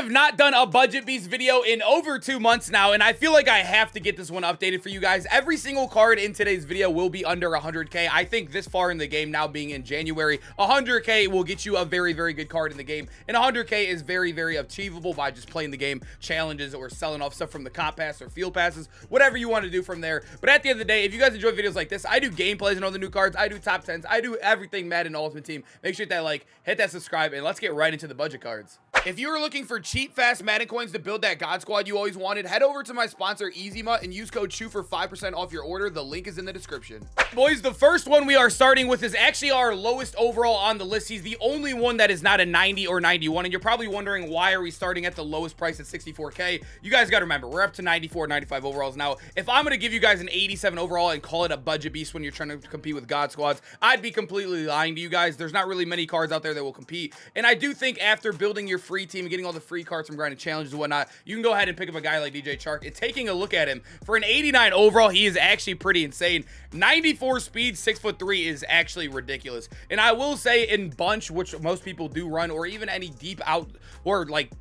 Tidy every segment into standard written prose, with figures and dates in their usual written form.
have not done a Budget Beast video in over 2 months now, and I feel like I have to get this one updated for you guys. Every single card in today's video will be under 100k. I think this far in the game, now being in January, 100k will get you a very, very good card in the game, and 100k is very, very achievable by just playing the game, challenges, or selling off stuff from the comp pass or field passes, whatever you want to do from there. But at the end of the day, if you guys enjoy videos like this, I do gameplays and all the new cards, I do top 10s, I do everything Madden Ultimate Team. Make sure to hit that like, hit that subscribe, and let's get right into the budget cards. If you are looking for cheap, fast Madden coins to build that God Squad you always wanted, head over to my sponsor, EasyMut, and use code CHEW for 5% off your order. The link is in the description. Boys, the first one we are starting with is actually our lowest overall on the list. He's the only one that is not a 90 or 91, and you're probably wondering why are we starting at the lowest price at 64k. You guys got to remember, we're up to 94, 95 overalls now. If I'm going to give you guys an 87 overall and call it a budget beast when you're trying to compete with God Squads, I'd be completely lying to you guys. There's not really many cards out there that will compete, and I do think after building your free team and getting all the free cards from grinding challenges and whatnot, you can go ahead and pick up a guy like DJ Chark. And taking a look at him, for an 89 overall, he is actually pretty insane. 94 speed, 6'3" is actually ridiculous. And I will say in bunch, which most people do run, or even any deep out or like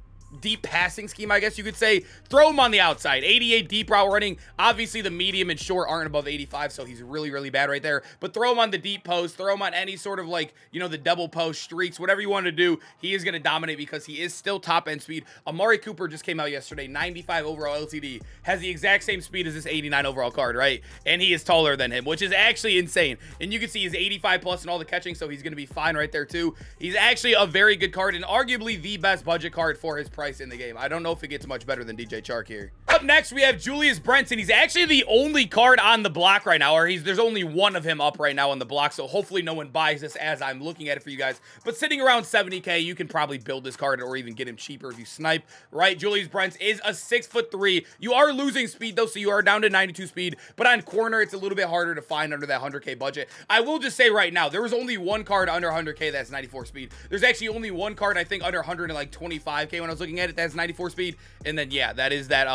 deep passing scheme, I guess you could say, throw him on the outside. 88 deep route running. Obviously the medium and short aren't above 85, so he's really, really bad right there. But throw him on the deep post, throw him on any sort of, like, you know, the double post, streaks, whatever you want to do, he is going to dominate because he is still top end speed. Amari Cooper just came out yesterday, 95 overall LTD, has the exact same speed as this 89 overall card, right? And he is taller than him, which is actually insane. And you can see he's 85 plus in all the catching, so he's going to be fine right there too. He's actually a very good card and arguably the best budget card for his price in the game. I don't know if it gets much better than DJ Chark here. Up next, we have Julius Brents. He's actually the only card on the block right now, or there's only one of him up right now on the block, so hopefully no one buys this as I'm looking at it for you guys. But sitting around 70k, you can probably build this card or even get him cheaper if you snipe, right? Julius Brents is a 6'3". You are losing speed though, so you are down to 92 speed, but on corner, it's a little bit harder to find under that 100k budget. I will just say right now, there was only one card under 100k that's 94 speed. There's actually only one card, I think, under 125k when I was looking at it, that's 94 speed. And then yeah, that is that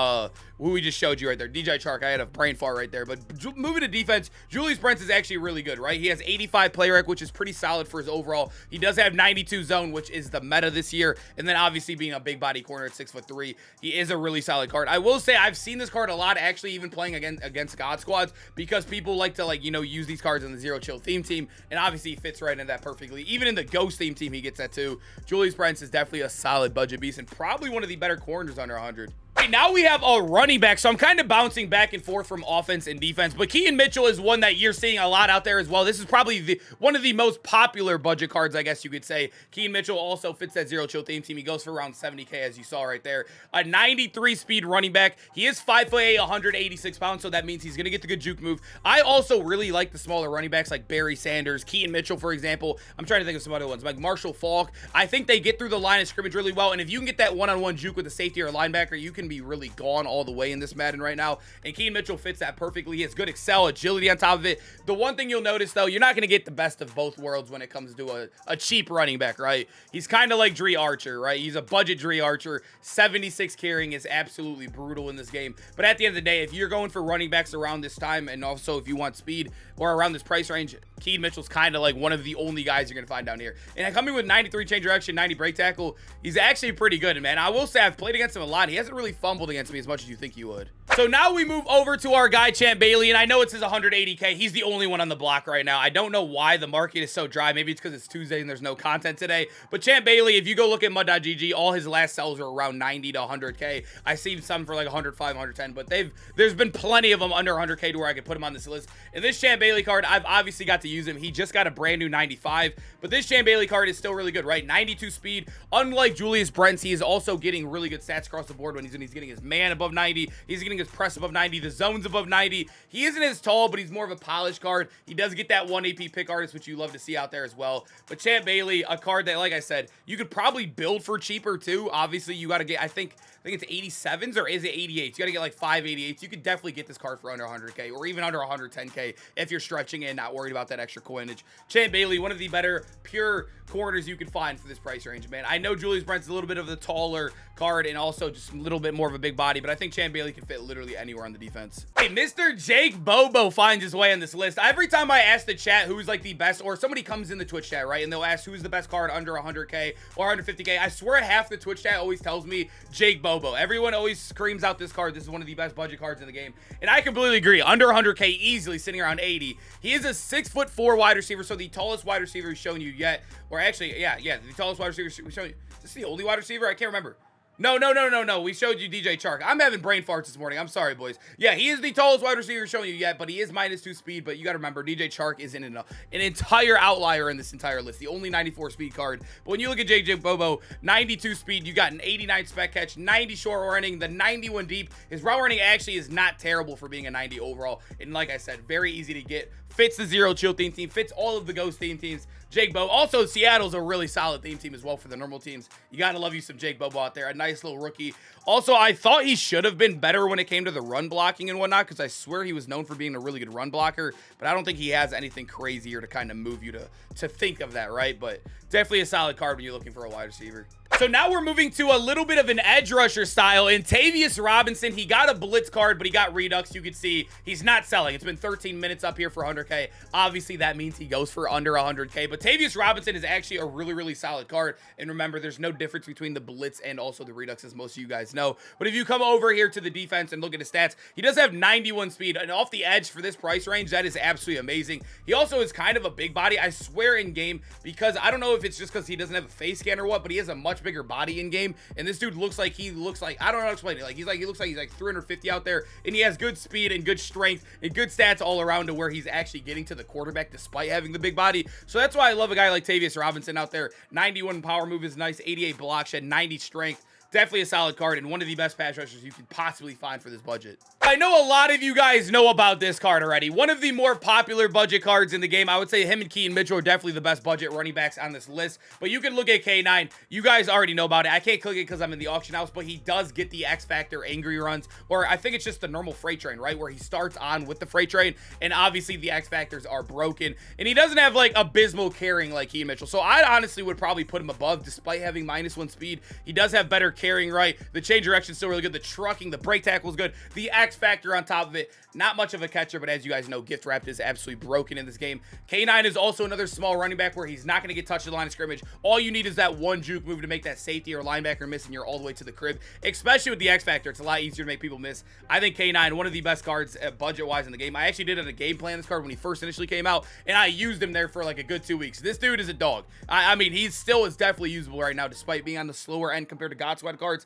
who we just showed you right there, DJ Chark. I had a brain fart right there. But moving to defense, Julius Brents is actually really good, right? He has 85 play rec, which is pretty solid for his overall. He does have 92 zone, which is the meta this year. And then obviously being a big body corner at 6'3", he is a really solid card. I will say I've seen this card a lot, actually, even playing against God Squads, because people like to, like, you know, use these cards in the Zero Chill theme team, and obviously he fits right into that perfectly. Even in the Ghost theme team, he gets that too. Julius Brents is definitely a solid budget beast and probably one of the better corners under 100. Right, now we have a running back, so I'm kind of bouncing back and forth from offense and defense, but Keaton Mitchell is one that you're seeing a lot out there as well. This is probably one of the most popular budget cards, I guess you could say. Keaton Mitchell also fits that Zero Chill theme team. He goes for around 70k, as you saw right there. A 93 speed running back. He is 5'8", 186 pounds, so that means he's going to get the good juke move. I also really like the smaller running backs like Barry Sanders, Keaton Mitchell, for example. I'm trying to think of some other ones, like Marshall Faulk. I think they get through the line of scrimmage really well, and if you can get that one-on-one juke with a safety or a linebacker, you can be really gone all the way in this Madden right now, and Keaton Mitchell fits that perfectly. He has good excel, agility on top of it. The one thing you'll notice, though, you're not going to get the best of both worlds when it comes to a cheap running back, right? He's kind of like Dre Archer, right? He's a budget Dre Archer. 76 carrying is absolutely brutal in this game, but at the end of the day, if you're going for running backs around this time, and also if you want speed or around this price range, Keaton Mitchell's kind of like one of the only guys you're going to find down here. And coming with 93 change direction, 90 break tackle, he's actually pretty good. And man, I will say I've played against him a lot. He hasn't really fumbled against me as much as you think he would. So now we move over to our guy, Champ Bailey, and I know it says 180k. He's the only one on the block right now. I don't know why the market is so dry. Maybe it's because it's Tuesday and there's no content today. But Champ Bailey, if you go look at mud.gg, all his last sells are around 90 to 100k. I've seen some for like 105, 110, but there's been plenty of them under 100k to where I could put him on this list. And this Champ Bailey card, I've obviously got to use him. He just got a brand new 95, but this Champ Bailey card is still really good, right? 92 speed. Unlike Julius Brents, he is also getting really good stats across the board when he's getting his man above 90. He's getting his press above 90. The zones above 90. He isn't as tall, but he's more of a polished card. He does get that 1 AP pick artist, which you love to see out there as well. But Champ Bailey, a card that, like I said, you could probably build for cheaper too. Obviously, you got to get, I think it's 87s, or is it 88s? You got to get like 5 88s. You could definitely get this card for under 100k or even under 110k if you're stretching and not worried about that extra coinage. Champ Bailey, one of the better pure corners you can find for this price range, man. I know Julius Brent's a little bit of the taller card and also just a little bit bit more of a big body, but I think Chan Bailey can fit literally anywhere on the defense. Hey, Mr. Jake Bobo finds his way on this list. Every time I ask the chat who's like the best, or somebody comes in the Twitch chat, right, and they'll ask who's the best card under 100K or under 50K, I swear half the Twitch chat always tells me Jake Bobo. Everyone always screams out this card. This is one of the best budget cards in the game, and I completely agree. Under 100K, easily sitting around 80. He is a 6'4" wide receiver, so the tallest wide receiver he's shown you yet, or actually, yeah, the tallest wide receiver we've shown you. Is this the only wide receiver? I can't remember. No. We showed you DJ Chark. I'm having brain farts this morning. I'm sorry, boys. Yeah, he is the tallest wide receiver showing you yet, but he is -2 speed. But you got to remember, DJ Chark is an entire outlier in this entire list. The only 94 speed card. But when you look at JJ Bobo, 92 speed, you got an 89 spec catch, 90 short running, the 91 deep. His route running actually is not terrible for being a 90 overall. And like I said, very easy to get. Fits the Zero Chill theme team, fits all of the Ghost theme teams. Jake Bobo. Also, Seattle's a really solid theme team as well for the normal teams. You got to love you some Jake Bobo out there. A nice little rookie. Also, I thought he should have been better when it came to the run blocking and whatnot, because I swear he was known for being a really good run blocker, but I don't think he has anything crazier to kind of move you to think of that, right? But definitely a solid card when you're looking for a wide receiver. So now we're moving to a little bit of an edge rusher style. And Tavius Robinson, he got a blitz card, but he got redux. You can see he's not selling. It's been 13 minutes up here for 100K. Obviously, that means he goes for under 100K. But Tavius Robinson is actually a really, really solid card. And remember, there's no difference between the blitz and also the redux, as most of you guys know. But if you come over here to the defense and look at his stats, he does have 91 speed. And off the edge for this price range, that is absolutely amazing. He also is kind of a big body, I swear, in game, because I don't know if it's just because he doesn't have a face scan or what, but he has a much bigger body in game, and this dude looks like I don't know how to explain it. Like he looks like he's like 350 out there, and he has good speed and good strength and good stats all around to where he's actually getting to the quarterback despite having the big body. So that's why I love a guy like Tavius Robinson out there. 91 power move is nice, 88 block shed, 90 strength. Definitely a solid card and one of the best pass rushers you can possibly find for this budget. I know a lot of you guys know about this card already. One of the more popular budget cards in the game. I would say him and Keaton Mitchell are definitely the best budget running backs on this list. But you can look at K9. You guys already know about it. I can't click it because I'm in the auction house, but he does get the X Factor angry runs. Or I think it's just the normal freight train, right? Where he starts on with the freight train. And obviously the X Factors are broken. And he doesn't have like abysmal carrying like Keaton Mitchell. So I honestly would probably put him above despite having -1 speed. He does have better carrying, right? The change direction is still really good. The trucking, the break tackle is good. The X Factor on top of it, not much of a catcher, but as you guys know, gift wrapped is absolutely broken in this game. K9 is also another small running back where he's not going to get touched at the line of scrimmage. All you need is that one juke move to make that safety or linebacker miss, and you're all the way to the crib. Especially with the X Factor, it's a lot easier to make people miss. I think K9, one of the best cards budget-wise in the game. I actually did a game plan this card when he first initially came out, and I used him there for like a good 2 weeks. This dude is a dog. I mean, he still is definitely usable right now, despite being on the slower end compared to God Squad cards.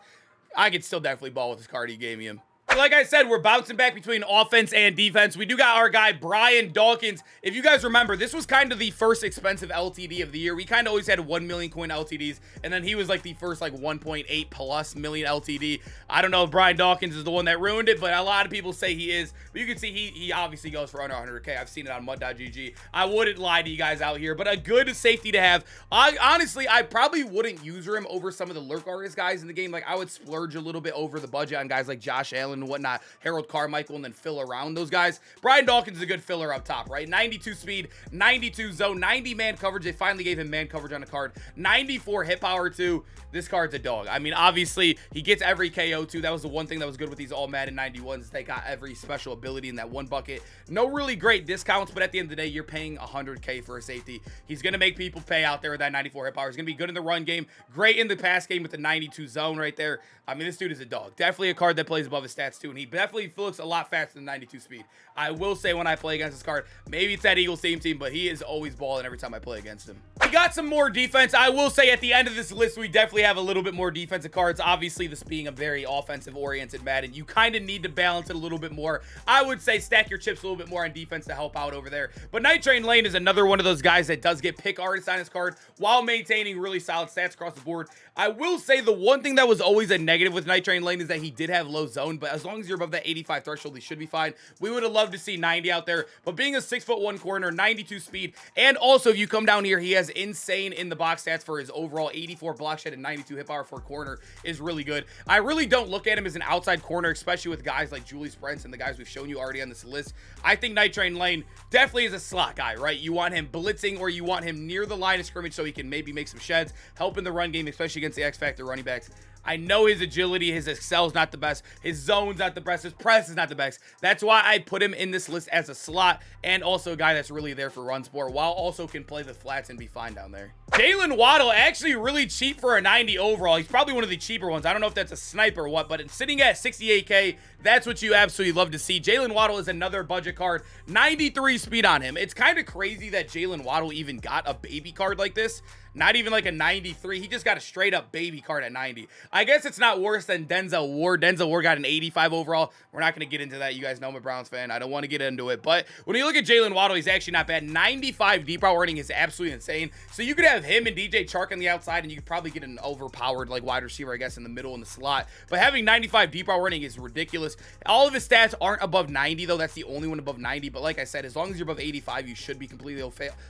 I could still definitely ball with this card he gave me him. Like I said, we're bouncing back between offense and defense. We do got our guy, Brian Dawkins. If you guys remember, this was kind of the first expensive LTD of the year. We kind of always had 1 million coin LTDs, and then he was like the first like 1.8+ million LTD. I don't know if Brian Dawkins is the one that ruined it, but a lot of people say he is. But you can see he obviously goes for under 100K. I've seen it on mud.gg. I wouldn't lie to you guys out here, but a good safety to have. Honestly, I probably wouldn't use him over some of the lurk artist guys in the game. Like I would splurge a little bit over the budget on guys like Josh Allen and whatnot, Harold Carmichael, and then fill around those guys. Brian Dawkins is a good filler up top, right? 92 speed, 92 zone, 90 man coverage. They finally gave him man coverage on the card. 94 hit power too. This card's a dog. I mean, obviously, he gets every KO too. That was the one thing that was good with these all Madden 91s. They got every special ability in that one bucket. No really great discounts, but at the end of the day, you're paying 100K for a safety. He's going to make people pay out there with that 94 hit power. He's going to be good in the run game, great in the pass game with the 92 zone right there. I mean, this dude is a dog. Definitely a card that plays above his stats too, and he definitely looks a lot faster than 92 speed. I will say when I play against this card, maybe it's that Eagles team, but he is always balling every time I play against him. We got some more defense. I will say at the end of this list, we definitely have a little bit more defensive cards. Obviously, this being a very offensive-oriented Madden, you kind of need to balance it a little bit more. I would say stack your chips a little bit more on defense to help out over there. But Night Train Lane is another one of those guys that does get pick artist on his card while maintaining really solid stats across the board. I will say the one thing that was always a negative with Night Train Lane is that he did have low zone, but as long as you're above that 85 threshold, he should be fine. We would have loved to see 90 out there, but being a 6'1" corner, 92 speed, and also if you come down here, he has insane in the box stats for his overall 84 block shed and 92 hit power for a corner is really good. I really don't look at him as an outside corner, especially with guys like Julius Brents and the guys we've shown you already on this list. I think Night Train Lane definitely is a slot guy, right? You want him blitzing or you want him near the line of scrimmage so he can maybe make some sheds, help in the run game, especially against the X Factor running backs. I know his agility, his excel's not the best, his zone's not the best, his press is not the best. That's why I put him in this list as a slot, and also a guy that's really there for run support, while also can play the flats and be fine down there. Jalen Waddle, actually really cheap for a 90 overall. He's probably one of the cheaper ones. I don't know if that's a sniper or what, but it's sitting at 68K. That's what you absolutely love to see. Jalen Waddle is another budget card. 93 speed on him. It's kind of crazy that Jalen Waddle even got a baby card like this. Not even like a 93. He just got a straight up baby card at 90. I guess it's not worse than Denzel Ward. Denzel Ward got an 85 overall. We're not going to get into that. You guys know I'm a Browns fan. I don't want to get into it. But when you look at Jalen Waddle, he's actually not bad. 95 deep route running is absolutely insane. So you could have him and DJ Chark on the outside, and you could probably get an overpowered like wide receiver, I guess, in the middle in the slot. But having 95 deep route running is ridiculous. All of his stats aren't above 90, though. That's the only one above 90. But like I said, as long as you're above 85, you should be completely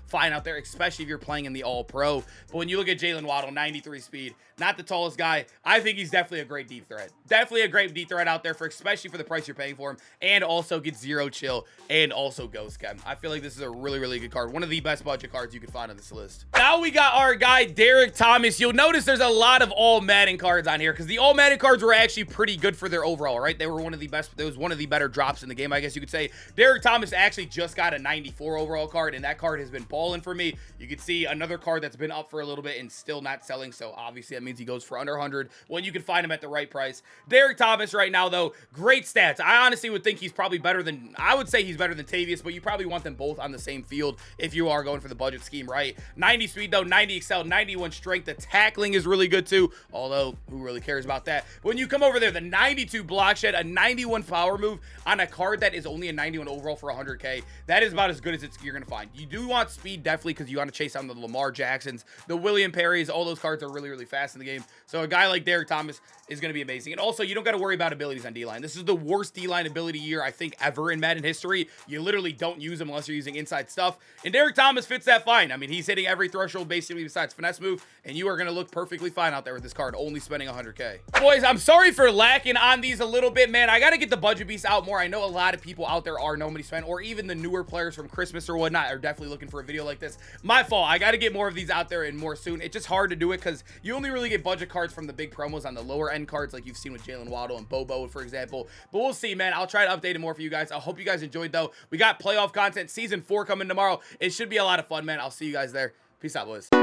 fine out there, especially if you're playing in the All-Pro. But when you look at Jalen Waddle, 93 speed, not the tallest guy. I think he's definitely a great deep threat. Definitely a great deep threat out there, for especially for the price you're paying for him, and also gets zero chill and also ghost chem. I feel like this is a really, really good card. One of the best budget cards you could find on this list. Now we got our guy, Derek Thomas. You'll notice there's a lot of all Madden cards on here because the all Madden cards were actually pretty good for their overall, right? They were one of the best. It was one of the better drops in the game, I guess you could say. Derek Thomas actually just got a 94 overall card, and that card has been balling for me. You can see another card that's been up for a little bit and still not selling, so obviously that means he goes for under 100 when you can find him at the right price. Derek Thomas right now, though, great stats. I honestly would think he's probably better than, I would say he's better than Tavius, but you probably want them both on the same field if you are going for the budget scheme, right? 90 speed, though, 90 excel, 91 strength. The tackling is really good, too, although who really cares about that? When you come over there, the 92 block shed, a 91 power move on a card that is only a 91 overall for 100K, that is about as good as you're going to find. You do want speed, definitely, because you want to chase down the Lamar Jacksons, the William Perrys. All those cards are really, really fast in the game. So a guy like Derek Thomas is going to be amazing. And also, you don't got to worry about abilities on D-line. This is the worst D-line ability year, I think, ever in Madden history. You literally don't use them unless you're using inside stuff. And Derek Thomas fits that fine. I mean, he's hitting every threshold basically besides finesse move, and you are going to look perfectly fine out there with this card, only spending 100K. Boys, I'm sorry for lacking on these a little bit, man. I got to get the budget beast out more. I know a lot of people out there are nobody spent, or even the newer players from Christmas or whatnot are definitely looking for a video like this. My fault. I got to get more of these out there and more soon. It's just hard to do it because you only really get budget cards from the big promos on the lower end cards like you've seen with Jalen Waddle and Bobo, for example. But we'll see, man. I'll try to update it more for you guys. I hope you guys enjoyed, though. We got playoff content, season 4 coming tomorrow. It should be a lot of fun, man. I'll see you guys there. Peace out, boys.